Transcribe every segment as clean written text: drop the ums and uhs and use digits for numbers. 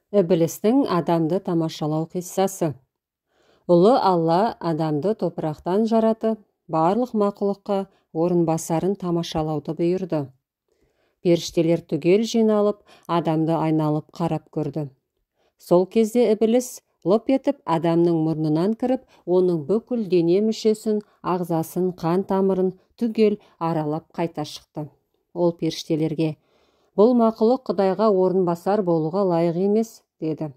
Іблістің адамды тамашалау қиссасы. Ұлы Алла адамды топырақтан жаратып, барлық мақұлыққа орынбасарын тамашалауды бұйырды. Періштелер түгел жиналып, адамды айналып қарап көрді. Сол кезде Ібліс лып етіп адамның мұрнынан кіріп, оның бүкіл дене мүшесін, ағзасын, қан тамырын түгел аралап қайта шықты. Ол періштелерге: «Бұл мақұлық Құдайға орынбасар болуға лайық емес», деді.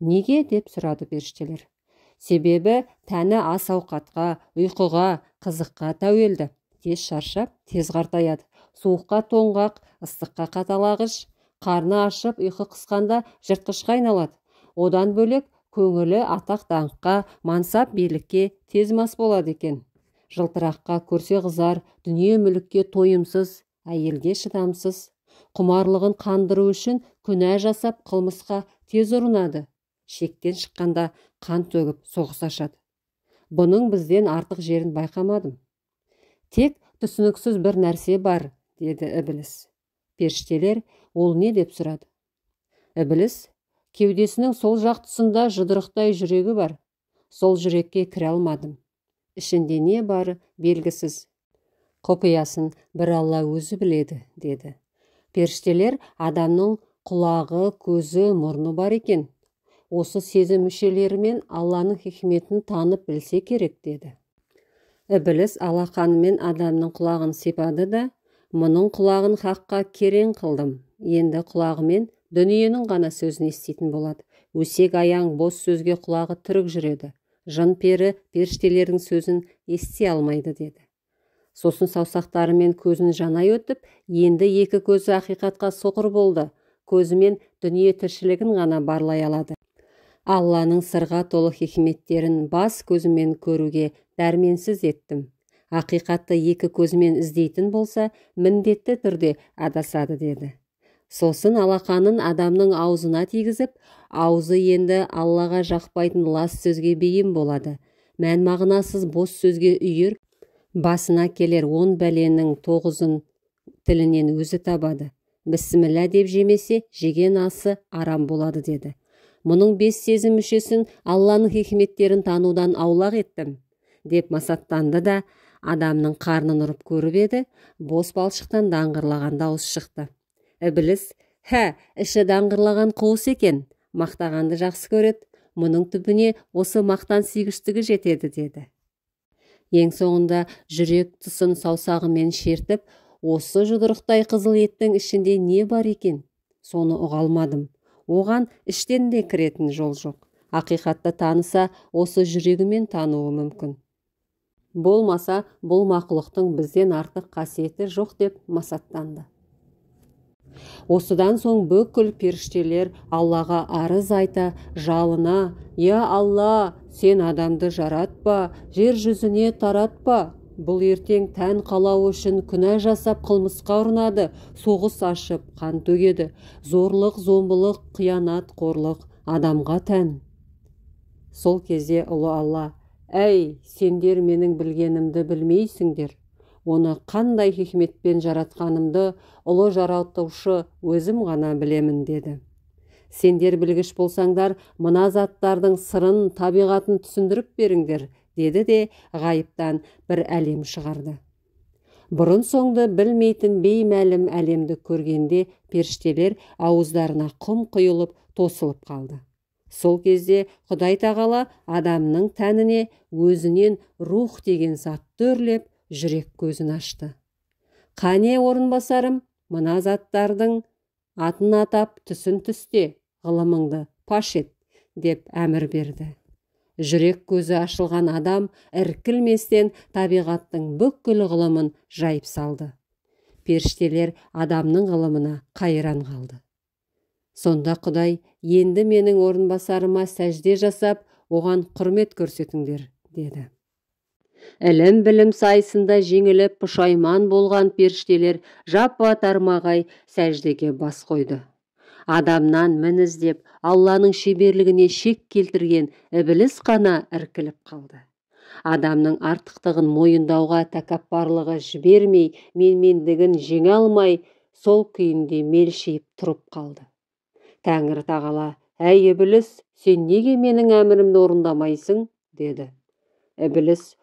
«Неге?» деп сұрады періштелер. «Себебі тәні ас ауқатқа, ұйқыға, қызыққа тәуелді. Тез шаршап, тез қартаяды. Суыққа тоңғақ, ыстыққа қаталағыш, қарны ашып, ұйқы қысқанда жыртқышқа айналады. Одан бөлек көңілі атақ даңққа, мансап билікке тез мас болады екен. Жылтыраққа көрсе қызар, дүние мүлікке тойымсыз, әйелге шыдамсыз. Құмарлығын қандыру үшін күнә жасап қылмысқа тез ұрынады. Шектен шыққанда қан төгіп соғыс ашады. Бұның бізден артық жерін байқамадым. Тек түсініксіз бір нәрсе бар», деді Ібліс. Періштелер: «Ол не?» деп сұрады. Ібліс: «Кеудесінің сол жақ тұсында жұдырықтай жүрегі бар. Сол жүрекке кіре алмадым. Ішінде не бары белгісіз. Құпиясын бір Алла өзі біледі», деді. Періштелер: «Адамның құлағы, көзі, мұрны бар екен. Осы сезім мүшелерімен Алланың хикметін танып білсе керек», деді. Ібліс алақанымен адамның құлағын сипады да: «Мұның құлағын хаққа керең қылдым. Енді құлағымен дүниенің ғана сөзін еститін болады. Өсек аяң бос сөзге құлағы түрік жүреді. Жын пері періштелердің сөзін ести алмайды», деді. Сосын саусақтарымен көзін жанай өтіп, енді екі көзі ақиқатқа соқыр болды. Көзімен дүние тіршілігін ғана барлай алады. Алланың сырға толы хикметтерін бас көзімен көруге дәрменсіз еттім. Ақиқатты екі көзімен іздейтін болса, міндетті түрде адасады», деді. Сосын алақанын адамның аузына тигізіп, аузы енді Аллаға жақпайтын лас сөзге бейім болады. Мән мағынасыз бос сөзге үйір, басына келер 10 бәленің 9-ын тілінен өзі табады. Бісміллә деп жемесе, жеген асы арам болады», деді. «Мұның 5 сезім мүшесін Алланың хикметтерін танудан аулақ еттім», деп масаттанды да адамның қарнын ұрып көріп еді, бос балшықтан даңғырлаған дауыс шықты. Ібліс: «Хә, іші даңғырлаған қуыс екен, мақтағанды жақсы көреді. Мұның түбіне осы мақтан сүйгіштігі жетеді», деді. Ең соңында жүрек тұсын саусағымен шертіп, «Осы жұдырықтай қызыл еттің ішінде не бар екен? Соны ұға алмадым. Оған іштен де кіретін жол жоқ. Ақиқатты таныса, осы жүрегімен тануы мүмкін. Болмаса, бұл мақұлықтың бізден артық қасиеті жоқ», деп масаттанды. Осыдан соң бүкіл періштелер Аллаға арыз айта, жалына: «Я Алла, сен адамды жаратпа, жер жүзіне таратпа. Бұл ертең тән қалауы үшін күнә жасап қылмысқа ұрынады, соғыс ашып, қан төгеді. Зорлық, зомбылық, қиянат, қорлық адамға тән». Сол кезде ұлы Алла: «Әй, сендер менің білгенімді білмейсіңдер. Оны қандай хикметпен жаратқанымды ұлы жаратушы өзім ғана білемін», деді. «Сендер білгіш болсаңдар, мына заттардың сырын, табиғатын түсіндіріп беріңдер», деді де ғайыптан бір әлем шығарды. Бұрын соңды білмейтін беймәлім әлемді көргенде періштелер ауыздарына құм құйылып тосылып қалды. Сол кезде Құдай тағала адамның тәніне өзінен рух деген затты үрлеп, жүрек көзін ашты. «Қане орынбасарым, мына заттардың атын атап, түсін түсте, ғылымыңды паш ет», деп әмір берді. Жүрек көзі ашылған адам іркілместен табиғаттың бүкіл ғылымын жайып салды. Періштелер адамның ғылымына қайран қалды. Сонда Құдай: «Енді менің орынбасарыма сәжде жасап, оған құрмет көрсетіңдер», деді. Ілім білім сайысында жеңіліп пұшайман болған періштелер жапа-тармағай сәждеге бас қойды. Адамнан мін іздеп, Алланың шеберлігіне шек келтірген Ібліс қана іркіліп қалды. Адамның артықтығын мойындауға тәкаппарлығы жібермей, менмендігін жеңе алмай, сол күйінде мелшиіп тұрып қалды. Тәңір тағала: «Әй Ібіліс, сен неге менің әмірімді орындамайсың?» деді. Ібіліс: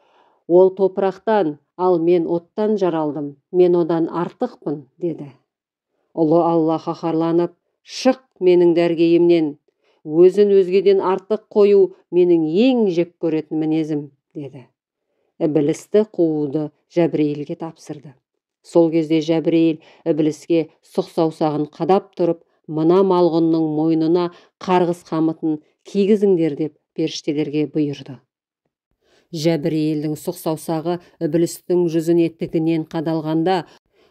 «Ол топырақтан, ал мен оттан жаралдым, мен одан артықпын» деді. Ұлы Алла қаһарланып: «Шық менің дәргейімнен, өзін өзгеден артық қою менің ең жек көретін мінезім» деді. Ібілісті қууды Жәбірейілге тапсырды. Сол кезде Жәбірейіл Ібіліске сұқ саусағын қадап тұрып, «Мына малғұнның мойнына қарғыс қамытын кигізіңдер» деп періштелерге бұйырды. Жәбірейілдің сұқ саусағы Ібілістің жүзіне тігінен қадалғанда,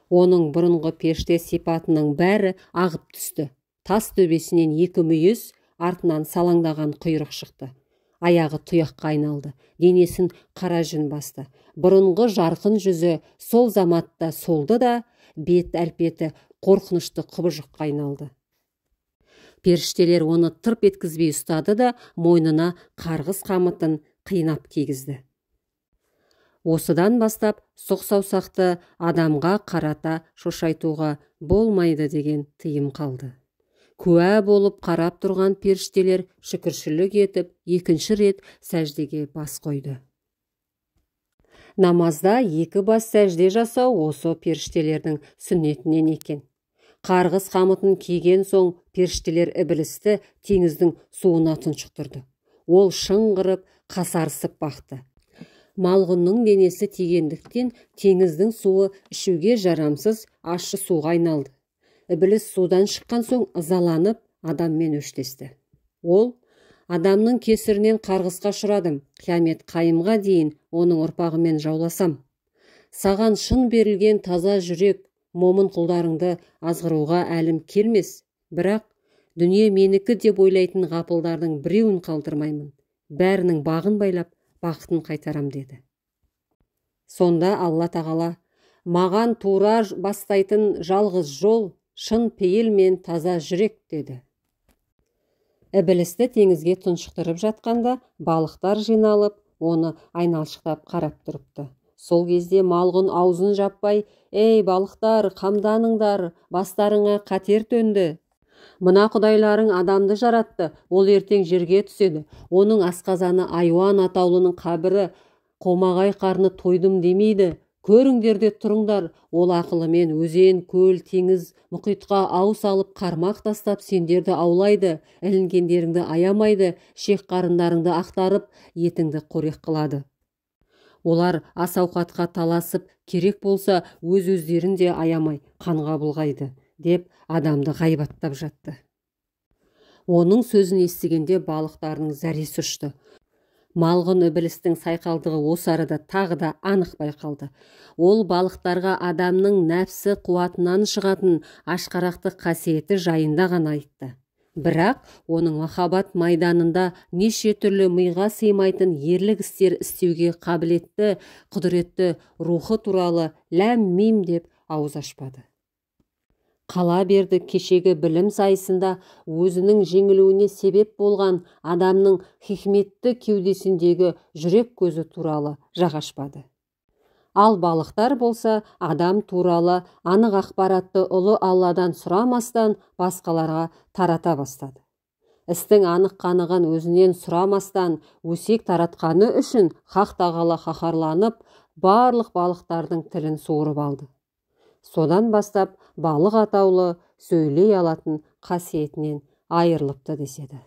оның бұрынғы періште сипатының бәрі ағып түсті. Тас төбесінен екі мүйіз, артынан салаңдаған құйрық шықты. Аяғы тұяққа айналды, денесін қара жүн басты. Бұрынғы жарқын жүзі сол заматта солды да, бет әлпеті қорқынышты құбыжыққа айналды. Періштелер оны тырп еткізбей ұстады да, мойнына қарғыс қамытын қинап кигізді. Осыдан бастап сұқ саусақты адамға қарата шошайтуға болмайды деген тыйым қалды. Куә болып қарап тұрған періштелер шүкіршілік етіп, екінші рет сәждеге бас қойды. Намазда екі бас сәжде жасау осы періштелердің сүннетінен екен. Қарғыс қамытын киген соң періштелер Ібілісті теңіздің суына тұншықтырды. Ол шыңғырып, қасарысып бақты. Малғұнның денесі тигендіктен теңіздің суы ішуге жарамсыз ащы суға айналды. Ібіліс судан шыққан соң ызаланып, адаммен өштесті. Ол: «Адамның кесірінен қарғысқа ұшырадым, қиямет қайымға дейін оның ұрпағымен жауласам. Саған шын берілген таза жүрек, момын құлдарыңды азғыруға әлім келмес, бірақ дүние менікі деп ойлайтын ғапылдардың біреуін қалдырмаймын. Бәрінің бағын байлап, бақытын қайтарам» деді. Сонда Алла тағала: «Маған тура бастайтын жалғыз жол шын пейіл мен таза жүрек» деді. Ібілісті теңізге тұншықтырып жатқанда, балықтар жиналып, оны айналшықтап қарап тұрыпты. Сол кезде малғұн аузын жаппай: «Ей балықтар, қамданыңдар, бастарыңа қатер төнді. Мына құдайларың адамды жаратты, ол ертең жерге түседі. Оның асқазаны айуан атаулының қабірі, қомағай қарны тойдым демейді. Көріңдер де тұрыңдар, ол ақылымен өзен, көл, теңіз, мұхитқа ау салып, қармақ тастап сендерді аулайды, ілінгендеріңді аямайды, шек қарындарыңды ақтарып, етіңді қорек қылады. Олар ас-ауқатқа таласып, керек болса өз-өздерін де аямай қанға бұлғайды» деп адамды ғайбаттап жатты. Оның сөзін естігенде балықтардың зәресі ұшты. Малғұн Ібілістің сайқалдығы осы арада тағы да анық байқалды. Ол балықтарға адамның нәпсі қуатынан шығатын ашқарақты қасиеті жайында ғана айтты. Бірақ оның махаббат майданында неше түрлі миға сыймайтын ерлік істер істеуге қабілетті, құдіретті рухы туралы ләм-мим деп ауыз ашпады. Қала берді кешегі білім сайысында өзінің жеңілуіне себеп болған адамның хикметті кеудесіндегі жүрек көзі туралы жақ ашпады. Ал балықтар болса адам туралы анық ақпаратты ұлы Алладан сұрамастан басқаларға тарата бастады. Істің анық қанығын өзінен сұрамастан өсек таратқаны үшін Хақ тағала қаһарланып, барлық балықтардың тілін суырып алды. Содан бастап балық атаулы сөйлей алатын қасиетінен айырылыпты деседі.